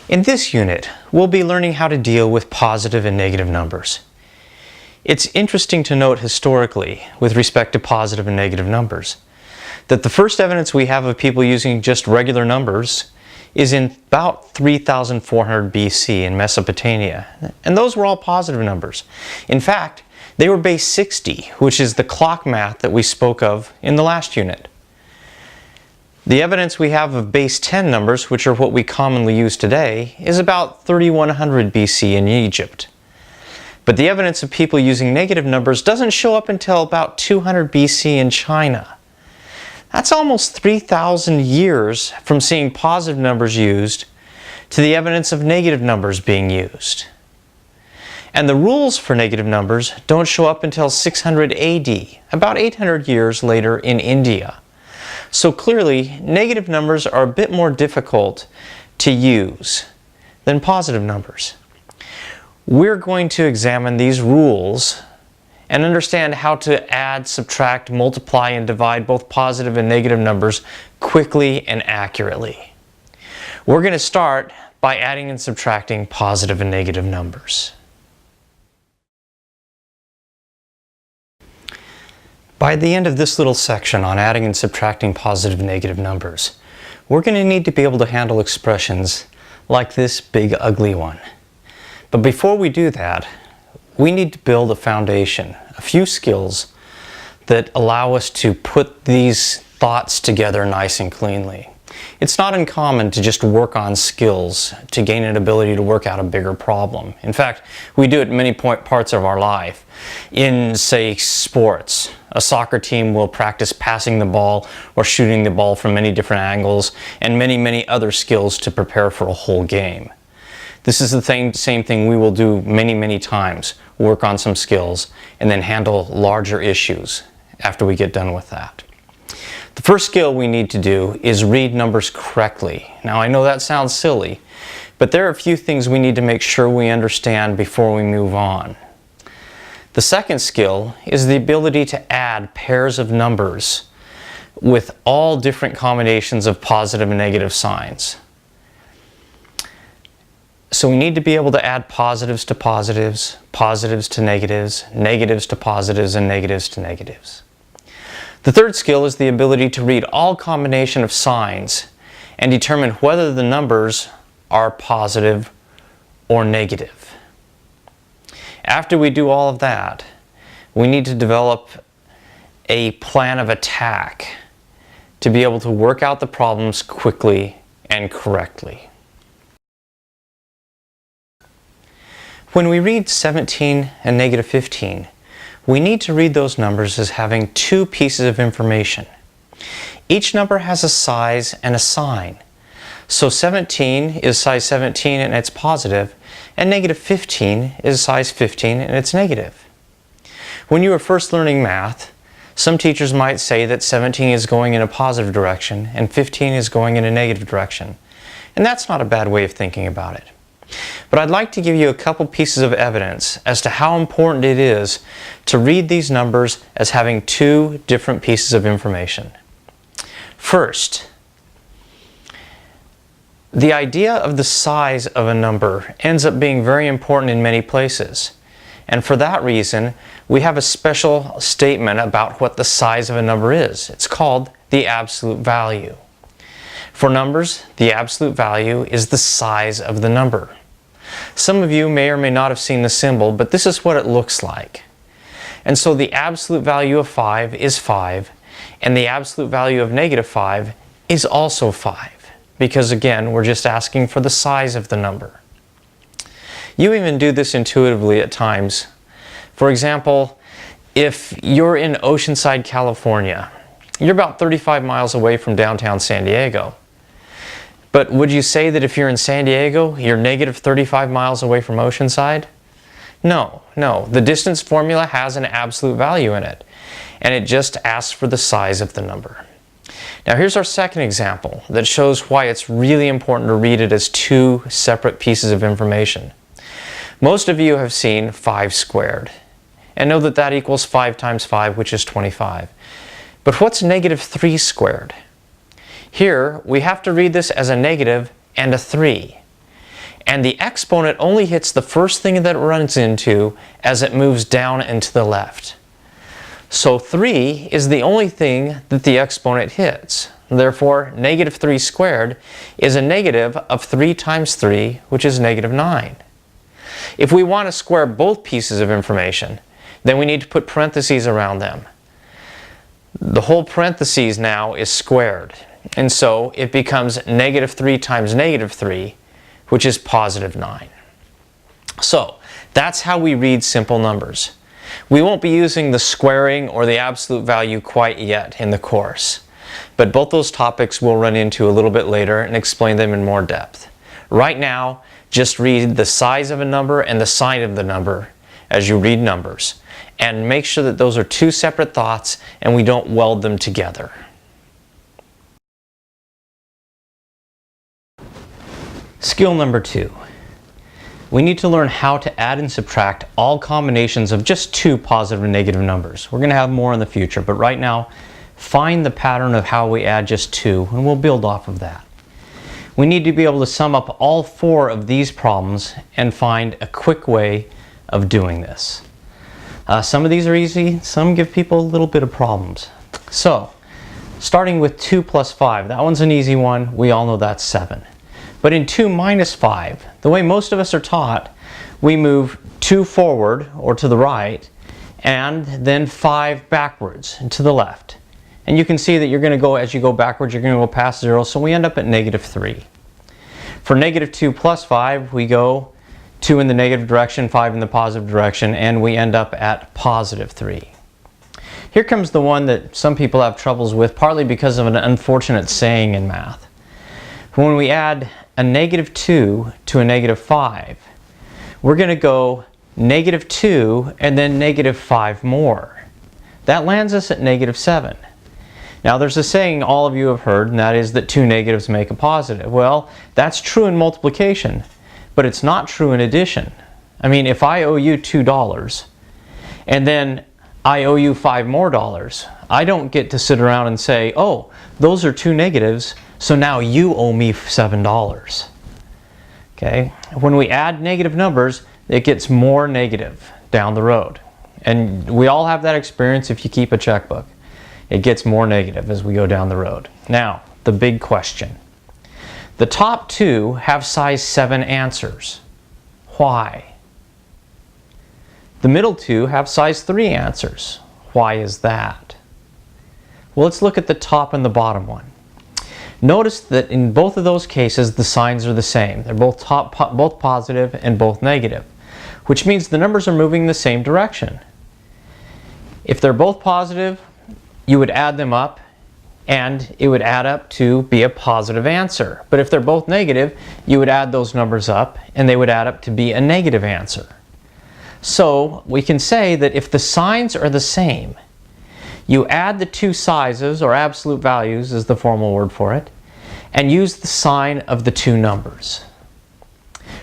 In this unit, we'll be learning how to deal with positive and negative numbers. It's interesting to note historically, with respect to positive and negative numbers, that the first evidence we have of people using just regular numbers is in about 3400 BC in Mesopotamia, and those were all positive numbers. In fact, they were base 60, which is the clock math that we spoke of in the last unit. The evidence we have of base 10 numbers, which are what we commonly use today, is about 3100 BC in Egypt. But the evidence of people using negative numbers doesn't show up until about 200 BC in China. That's almost 3,000 years from seeing positive numbers used to the evidence of negative numbers being used. And the rules for negative numbers don't show up until 600 AD, about 800 years later in India. So clearly, negative numbers are a bit more difficult to use than positive numbers. We're going to examine these rules and understand how to add, subtract, multiply, and divide both positive and negative numbers quickly and accurately. We're going to start by adding and subtracting positive and negative numbers. By the end of this little section on adding and subtracting positive and negative numbers, we're going to need to be able to handle expressions like this big ugly one. But before we do that, we need to build a foundation, a few skills that allow us to put these thoughts together nice and cleanly. It's not uncommon to just work on skills to gain an ability to work out a bigger problem. In fact, we do it in many parts of our life. In, say, sports, a soccer team will practice passing the ball or shooting the ball from many different angles and many other skills to prepare for a whole game. This is the same thing we will do many times, work on some skills and then handle larger issues after we get done with that. The first skill we need to do is read numbers correctly. Now I know that sounds silly, but there are a few things we need to make sure we understand before we move on. The second skill is the ability to add pairs of numbers with all different combinations of positive and negative signs. So we need to be able to add positives to positives, positives to negatives, negatives to positives, and negatives to negatives. The third skill is the ability to read all combination of signs and determine whether the numbers are positive or negative. After we do all of that, we need to develop a plan of attack to be able to work out the problems quickly and correctly. When we read 17 and negative 15, we need to read those numbers as having two pieces of information. Each number has a size and a sign. So 17 is size 17 and it's positive, and negative 15 is size 15 and it's negative. When you are first learning math, some teachers might say that 17 is going in a positive direction and 15 is going in a negative direction. And that's not a bad way of thinking about it. But I'd like to give you a couple pieces of evidence as to how important it is to read these numbers as having two different pieces of information. First, the idea of the size of a number ends up being very important in many places. And for that reason, we have a special statement about what the size of a number is. It's called the absolute value. For numbers, the absolute value is the size of the number. Some of you may or may not have seen the symbol, but this is what it looks like. And so the absolute value of 5 is 5, and the absolute value of negative 5 is also 5, because again, we're just asking for the size of the number. You even do this intuitively at times. For example, if you're in Oceanside, California, you're about 35 miles away from downtown San Diego. But would you say that if you're in San Diego, you're negative 35 miles away from Oceanside? No. The distance formula has an absolute value in it, and it just asks for the size of the number. Now here's our second example that shows why it's really important to read it as two separate pieces of information. Most of you have seen 5 squared, and know that that equals 5 times 5, which is 25. But what's negative 3 squared? Here, we have to read this as a negative and a 3. and the exponent only hits the first thing that it runs into as it moves down and to the left. So 3 is the only thing that the exponent hits. Therefore, negative 3 squared is a negative of 3 times 3, which is negative 9. If we want to square both pieces of information, then we need to put parentheses around them. The whole parentheses now is squared, and so it becomes negative 3 times negative 3, which is positive 9. So that's how we read simple numbers. We won't be using the squaring or the absolute value quite yet in the course, but both those topics we'll run into a little bit later and explain them in more depth. Right now, just read the size of a number and the sign of the number as you read numbers, and make sure that those are two separate thoughts and we don't weld them together. Skill number 2. We need to learn how to add and subtract all combinations of just two positive and negative numbers. We're going to have more in the future, but right now, find the pattern of how we add just two, and we'll build off of that. We need to be able to sum up all 4 of these problems and find a quick way of doing this. Some of these are easy, some give people a little bit of problems. So, starting with 2 plus 5, that one's an easy one. We all know that's 7. But in 2 minus 5, the way most of us are taught, we move 2 forward or to the right and then 5 backwards and to the left. And you can see that you're going to go, as you go backwards, you're going to go past 0, so we end up at negative 3. For negative 2 plus 5, we go 2 in the negative direction, 5 in the positive direction, and we end up at positive 3. Here comes the one that some people have troubles with, partly because of an unfortunate saying in math. When we add a negative 2 to a negative 5, we're going to go negative 2 and then negative 5 more. That lands us at negative 7. Now there's a saying all of you have heard, and that is that 2 negatives make a positive. Well, that's true in multiplication, but it's not true in addition. I mean, if I owe you $2 and then I owe you $5 more, I don't get to sit around and say, oh, those are 2 negatives, so now you owe me $7. Okay? When we add negative numbers, it gets more negative down the road. And we all have that experience if you keep a checkbook. It gets more negative as we go down the road. Now, the big question. The top 2 have size 7 answers. Why? The middle 2 have size 3 answers. Why is that? Well, let's look at the top and the bottom one. Notice that in both of those cases, the signs are the same. They're both positive and both negative, which means the numbers are moving in the same direction. If they're both positive, you would add them up and it would add up to be a positive answer. But if they're both negative, you would add those numbers up and they would add up to be a negative answer. So we can say that if the signs are the same, you add the 2 sizes, or absolute values is the formal word for it, and use the sign of the 2 numbers.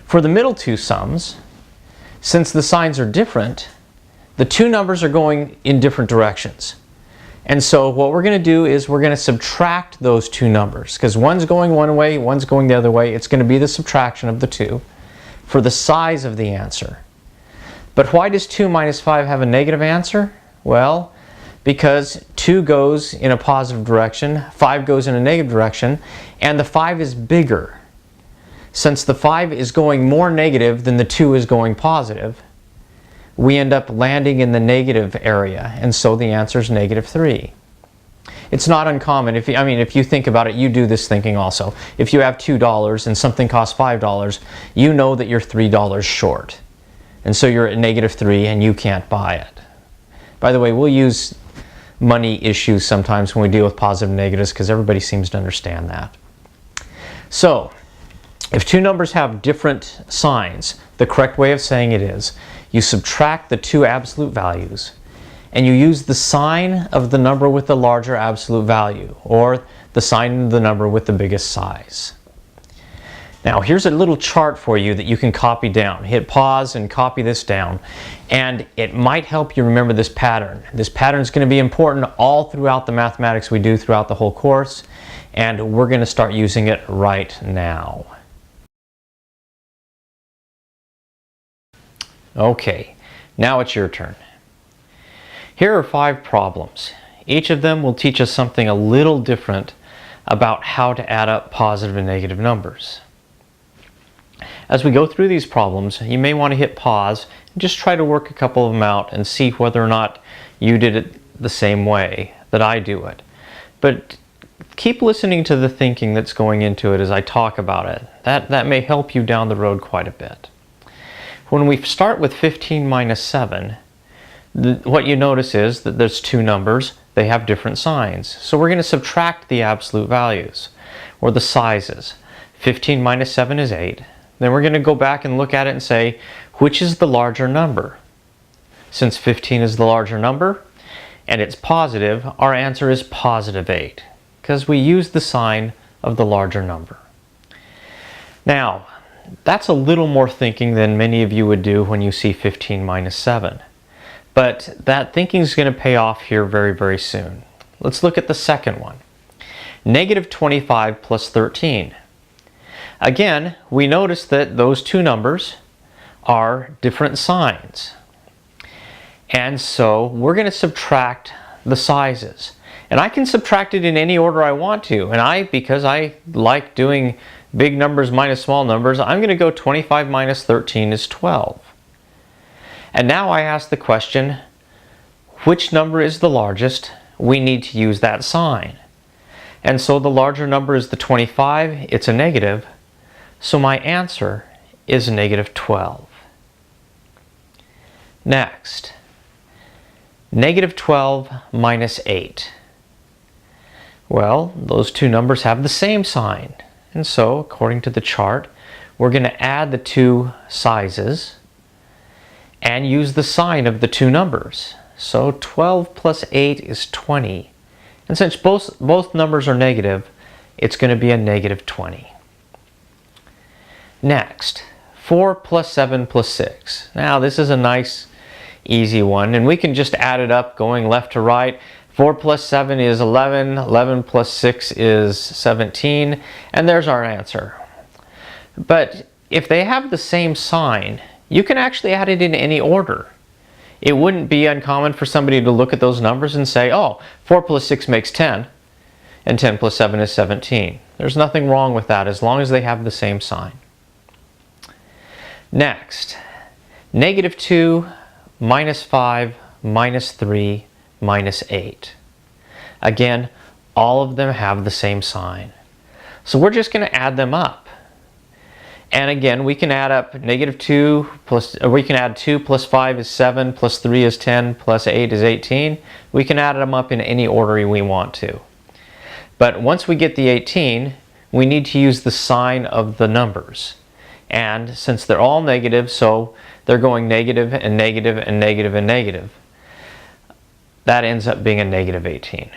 For the middle 2 sums, since the signs are different, the 2 numbers are going in different directions. And so what we're going to do is we're going to subtract those 2 numbers, because one's going one way, one's going the other way. It's going to be the subtraction of the 2 for the size of the answer. But why does 2 minus 5 have a negative answer? Well, because 2 goes in a positive direction, 5 goes in a negative direction, and the 5 is bigger. Since the 5 is going more negative than the 2 is going positive, we end up landing in the negative area, and so the answer is negative 3. It's not uncommon. If you think about it, you do this thinking also. If you have $2 and something costs $5, you know that you're $3 short. And so you're at negative 3 and you can't buy it. By the way, we'll use money issues sometimes when we deal with positive and negatives because everybody seems to understand that. So, if 2 numbers have different signs, the correct way of saying it is you subtract the 2 absolute values and you use the sign of the number with the larger absolute value, or the sign of the number with the biggest size. Now here's a little chart for you that you can copy down. Hit pause and copy this down, and it might help you remember this pattern. This pattern is going to be important all throughout the mathematics we do throughout the whole course, and we're going to start using it right now. Okay, now it's your turn. Here are 5 problems. Each of them will teach us something a little different about how to add up positive and negative numbers. As we go through these problems, you may want to hit pause and just try to work a couple of them out and see whether or not you did it the same way that I do it. But keep listening to the thinking that's going into it as I talk about it. That may help you down the road quite a bit. When we start with 15 minus 7, what you notice is that there's 2 numbers. They have different signs. So we're going to subtract the absolute values, or the sizes. 15 minus 7 is 8. Then we're going to go back and look at it and say, which is the larger number? Since 15 is the larger number, and it's positive, our answer is positive 8, because we use the sign of the larger number. Now, that's a little more thinking than many of you would do when you see 15 minus 7. But that thinking is going to pay off here very, very soon. Let's look at the second one. Negative 25 plus 13. Again, we notice that those 2 numbers are different signs. And so we're going to subtract the sizes. And I can subtract it in any order I want to. And because I like doing big numbers minus small numbers, I'm going to go 25 minus 13 is 12. And now I ask the question, which number is the largest? We need to use that sign. And so the larger number is the 25, it's a negative, so my answer is negative 12. Next, negative 12 minus 8. Well, those 2 numbers have the same sign. And so, according to the chart, we're going to add the 2 sizes and use the sign of the 2 numbers. So 12 plus 8 is 20. And since both numbers are negative, it's going to be a negative 20. Next, 4 plus 7 plus 6. Now this is a nice, easy one, and we can just add it up going left to right. 4 plus 7 is 11, 11 plus 6 is 17, and there's our answer. But if they have the same sign, you can actually add it in any order. It wouldn't be uncommon for somebody to look at those numbers and say, oh, 4 plus 6 makes 10, and 10 plus 7 is 17. There's nothing wrong with that as long as they have the same sign. Next, negative 2, minus 5, minus 3, minus 8. Again, all of them have the same sign. So we're just going to add them up. And again, we can add up negative 2 plus, we can add 2 plus 5 is 7, plus 3 is 10, plus 8 is 18. We can add them up in any order we want to. But once we get the 18, we need to use the sign of the numbers. And since they're all negative, so they're going negative and negative and negative and negative, that ends up being a negative 18.